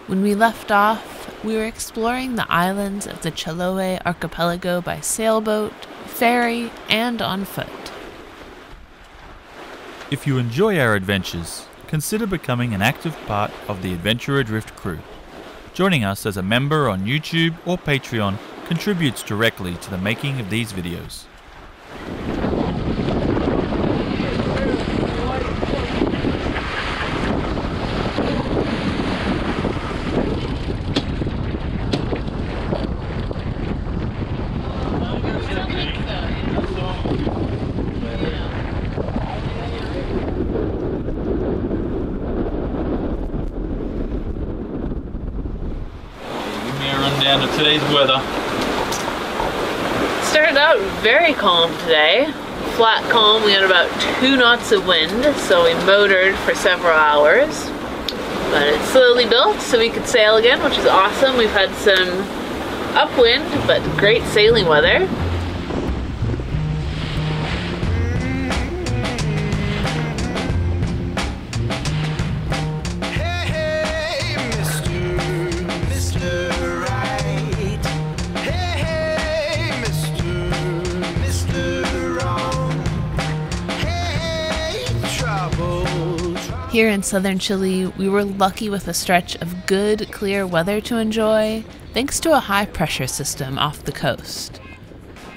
When we left off, we were exploring the islands of the Chiloe archipelago by sailboat, ferry, and on foot. If you enjoy our adventures, consider becoming an active part of the Adventure Adrift crew. Joining us as a member on YouTube or Patreon contributes directly to the making of these videos. Down to today's weather. Started out very calm today. Flat calm, we had about 2 knots of wind, so we motored for several hours. But it slowly built so we could sail again, which is awesome. We've had some upwind, but great sailing weather. Here in southern Chile, we were lucky with a stretch of good, clear weather to enjoy, thanks to a high-pressure system off the coast.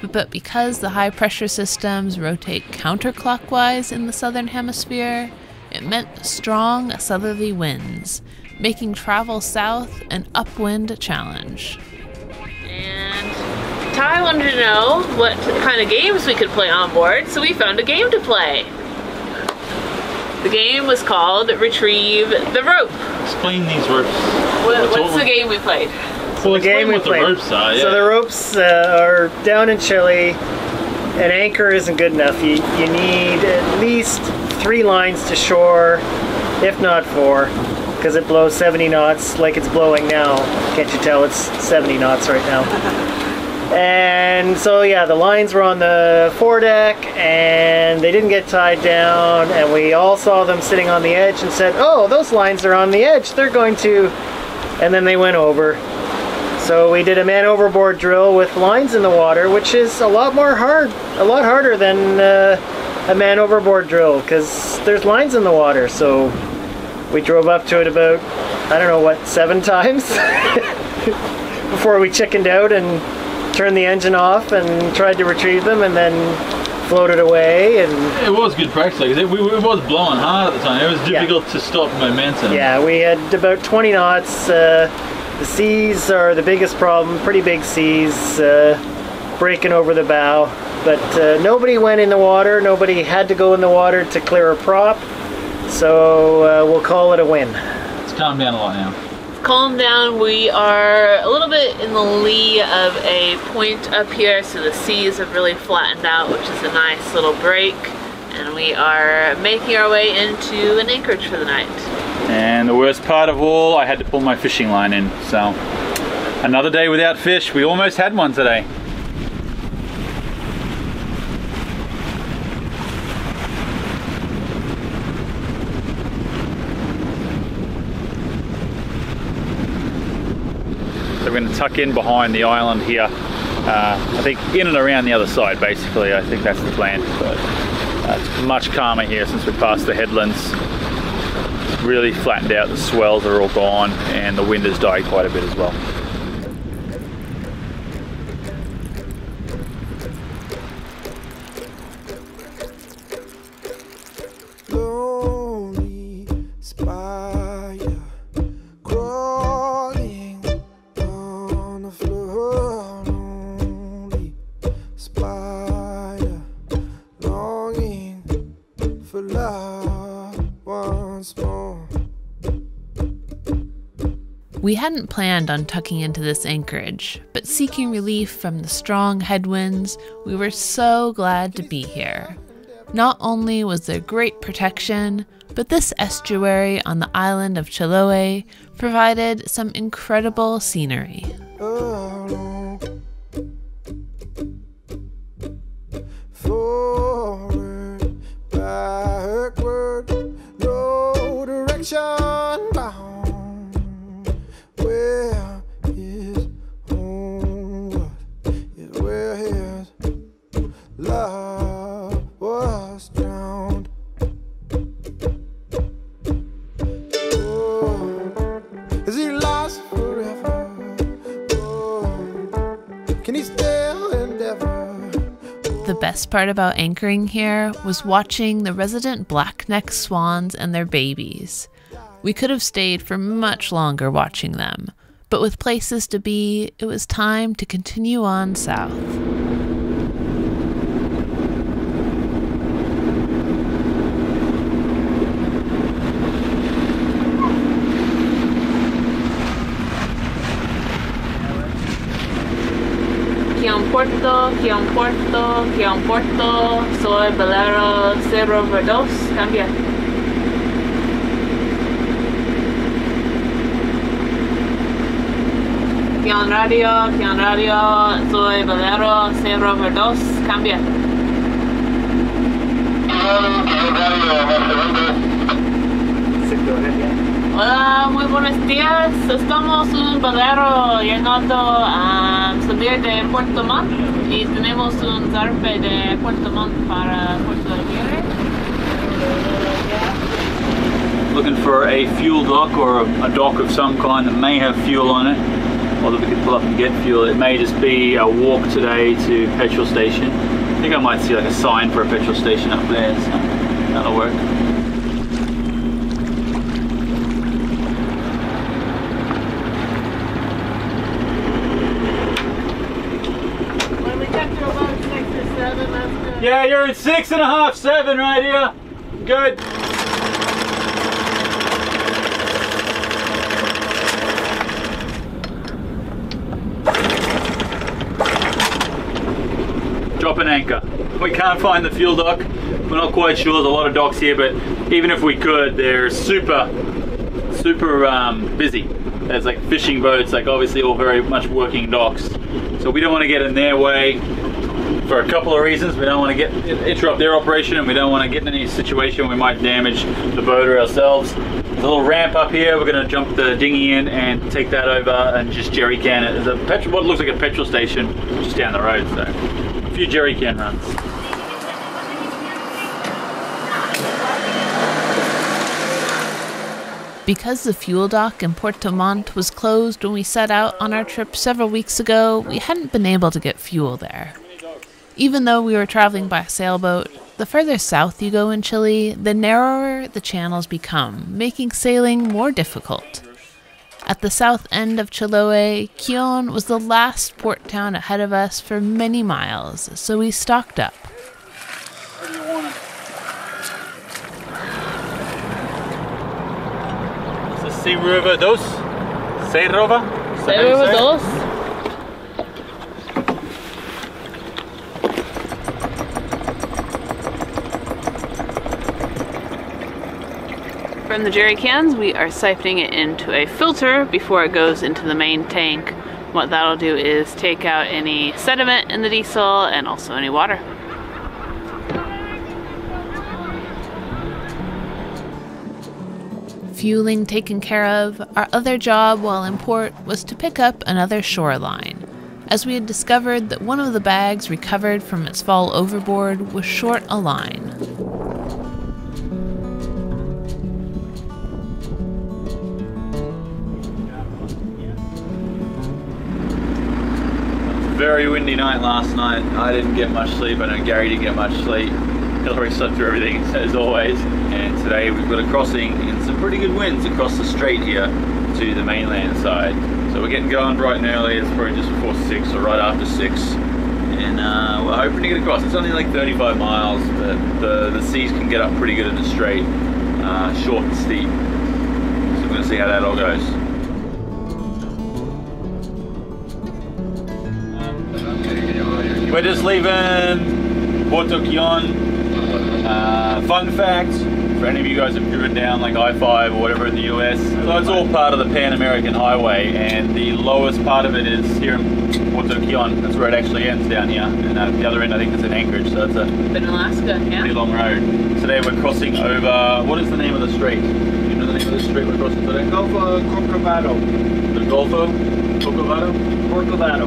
But because the high-pressure systems rotate counterclockwise in the southern hemisphere, it meant strong southerly winds, making travel south an upwind challenge. And Ty wanted to know what kind of games we could play on board, so we found a game to play. The game was called Retrieve the Rope. Explain these ropes. What's the game we played? Well, the game we played. The ropes are, yeah. So the ropes are down in Chile. An anchor isn't good enough. You need at least 3 lines to shore, if not 4, because it blows 70 knots like it's blowing now. Can't you tell it's 70 knots right now? And so yeah, the lines were on the foredeck and they didn't get tied down, and we all saw them sitting on the edge and said, oh, those lines are on the edge, they're going to, and then they went over. So we did a man overboard drill with lines in the water, which is a lot harder than a man overboard drill, because there's lines in the water. So we drove up to it about, I don't know what, 7 times before we chickened out and turned the engine off and tried to retrieve them, and then floated away. And it was good practice. Like, it was blowing hard at the time. It was difficult to stop momentum. Yeah, we had about 20 knots. The seas are the biggest problem. Pretty big seas, breaking over the bow. But nobody went in the water. Nobody had to go in the water to clear a prop. So we'll call it a win. It's calmed down a lot now. Calm down. We are a little bit in the lee of a point up here, so the seas have really flattened out, which is a nice little break, and we are making our way into an anchorage for the night. And the worst part of all, I had to pull my fishing line in, so another day without fish. We almost had one today. We're going to tuck in behind the island here. I think in and around the other side, basically. I think that's the plan. But it's much calmer here since we passed the headlands. Really flattened out, the swells are all gone, and the wind has died quite a bit as well. We hadn't planned on tucking into this anchorage, but seeking relief from the strong headwinds, we were so glad to be here. Not only was there great protection, but this estuary on the island of Chiloe provided some incredible scenery. Forward, backward, no direction bound. best part about anchoring here was watching the resident black-necked swans and their babies. We could have stayed for much longer watching them, but with places to be, it was time to continue on south. Aquí a un puerto, soy velero 022, cambia. Aquí a un radio, soy velero 022, cambia. Hola, muy buenos días. Estamos un velero llegando a salir de Puerto Montt y tenemos un zarpe de Puerto Montt para Puerto Alegre. Looking for a fuel dock or a dock of some kind that may have fuel on it, or that we could pull up and get fuel. It may just be a walk today to petrol station. I think I might see like a sign for a petrol station up there, so that'll work. Yeah, you're at 6.5, 7 right here. Good. Drop an anchor. We can't find the fuel dock. We're not quite sure. There's a lot of docks here, but even if we could, they're super busy. There's like fishing boats, like obviously all very much working docks. So we don't want to get in their way. For a couple of reasons. We don't want to interrupt their operation, and we don't want to get in any situation where we might damage the boat or ourselves. There's a little ramp up here. We're going to jump the dinghy in and take that over and just jerry can it. There's what looks like a petrol station just down the road, so a few jerry can runs. Because the fuel dock in Puerto Montt was closed when we set out on our trip several weeks ago, we hadn't been able to get fuel there. Even though we were traveling by sailboat, the further south you go in Chile, the narrower the channels become, making sailing more difficult. At the south end of Chiloe, Cullahnary was the last port town ahead of us for many miles, so we stocked up. Sea River 2? Sea River? Sea River 2. From the jerry cans, we are siphoning it into a filter before it goes into the main tank. What that'll do is take out any sediment in the diesel and also any water. Fueling taken care of, our other job while in port was to pick up another shoreline, as we had discovered that one of the bags recovered from its fall overboard was short a line. Very windy night last night. I didn't get much sleep. I know Gary didn't get much sleep. Hillary slept through everything as always. And today we've got a crossing in some pretty good winds across the strait here to the mainland side. So we're getting going bright and early. It's probably just before 6 or right after 6. And we're hoping to get across. It's only like 35 miles, but the seas can get up pretty good in the strait, short and steep. So we're going to see how that all goes. We're just leaving Puerto Quillon. Fun fact, for any of you guys who've driven down like I-5 or whatever in the US, so it's all part of the Pan-American Highway, and the lowest part of it is here in Puerto Quillon. That's where it actually ends down here, and at the other end I think it's an anchorage, so it's a in Alaska, yeah. Pretty long road. Today we're crossing over, what is the name of the strait? You know the name of the strait we're crossing today? Gulf of Corcovado. The Gulf of Corcovado? Corcovado.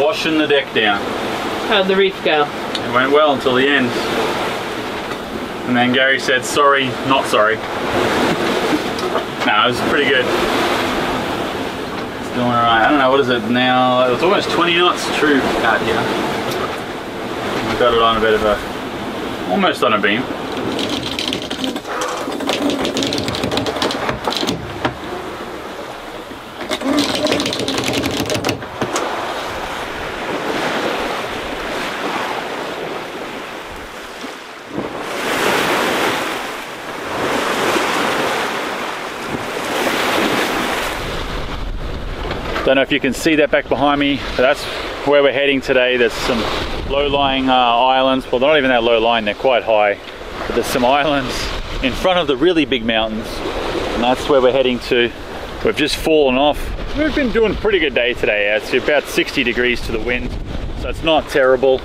washing the deck down. How'd the reef go? It went well until the end. And then Gary said, sorry, not sorry. No, it was pretty good. It's doing alright. I don't know, what is it now? It's almost 20 knots true out here. We've got it on a bit of a, almost on a beam. Don't know if you can see that back behind me, but that's where we're heading today. There's some low-lying islands. Well, they're not even that low-lying, they're quite high. But there's some islands in front of the really big mountains, and that's where we're heading to. We've just fallen off. We've been doing a pretty good day today. It's about 60 degrees to the wind, so it's not terrible,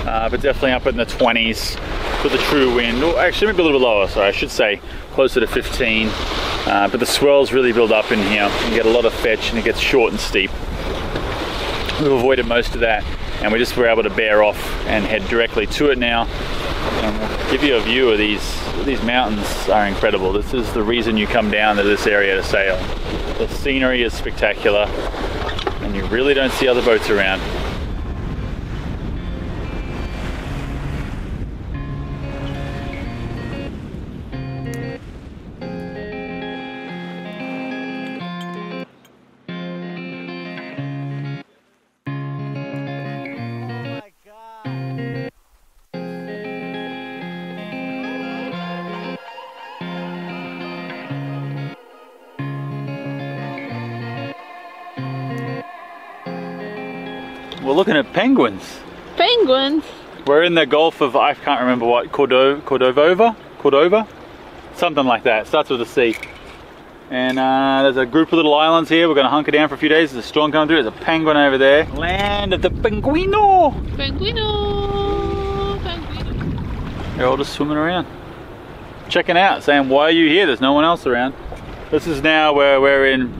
but definitely up in the 20s with the true wind. Or actually, maybe a little bit lower, sorry, I should say closer to 15. But the swells really build up in here. You get a lot of fetch and it gets short and steep. We've avoided most of that, and we just were able to bear off and head directly to it now. And we'll give you a view of these mountains are incredible. This is the reason you come down to this area to sail. The scenery is spectacular and you really don't see other boats around. We're looking at penguins. Penguins? We're in the Gulf of, I can't remember what, Cordova? Something like that. It starts with a C. And there's a group of little islands here. We're going to hunker down for a few days. There's a storm coming through. There's a penguin over there. Land of the penguino. Penguino. Penguino. They're all just swimming around, checking out, saying, why are you here? There's no one else around. This is now where we're in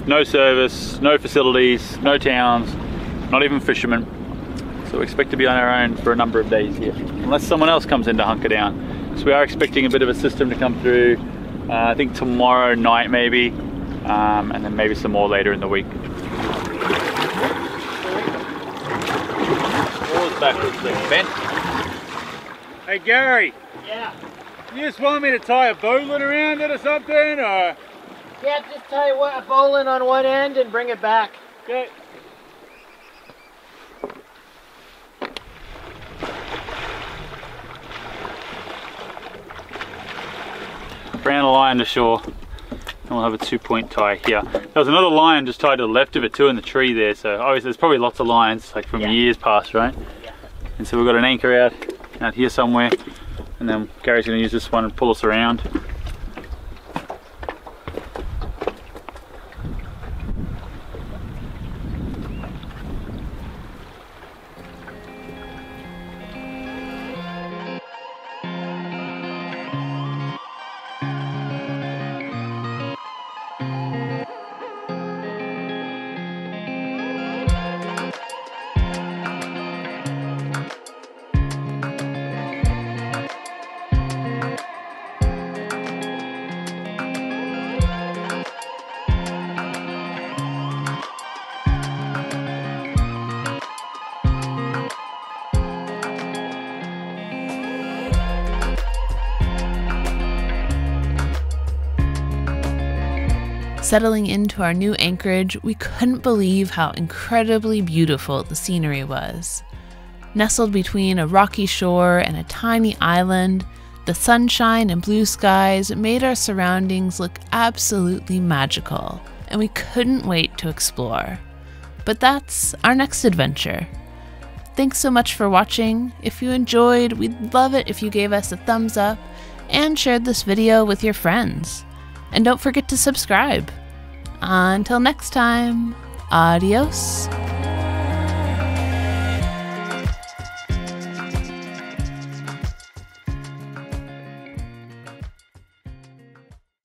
no service, no facilities, no towns, not even fishermen. So we expect to be on our own for a number of days here, unless someone else comes in to hunker down. So we are expecting a bit of a system to come through, I think tomorrow night maybe, and then maybe some more later in the week. Oars backwards there, Ben. Hey Gary. Yeah. You just want me to tie a bowline around it or something, or? Yeah, just tie a bowline on one end and bring it back. Okay. Ran a line to shore, and we'll have a 2-point tie here. There was another line just tied to the left of it too in the tree there, so obviously there's probably lots of lines like from years past, right? Yeah. And so we've got an anchor out here somewhere, and then Gary's going to use this one and pull us around. Settling into our new anchorage, we couldn't believe how incredibly beautiful the scenery was. Nestled between a rocky shore and a tiny island, the sunshine and blue skies made our surroundings look absolutely magical, and we couldn't wait to explore. But that's our next adventure. Thanks so much for watching. If you enjoyed, we'd love it if you gave us a thumbs up and shared this video with your friends. And don't forget to subscribe. Until next time, adios.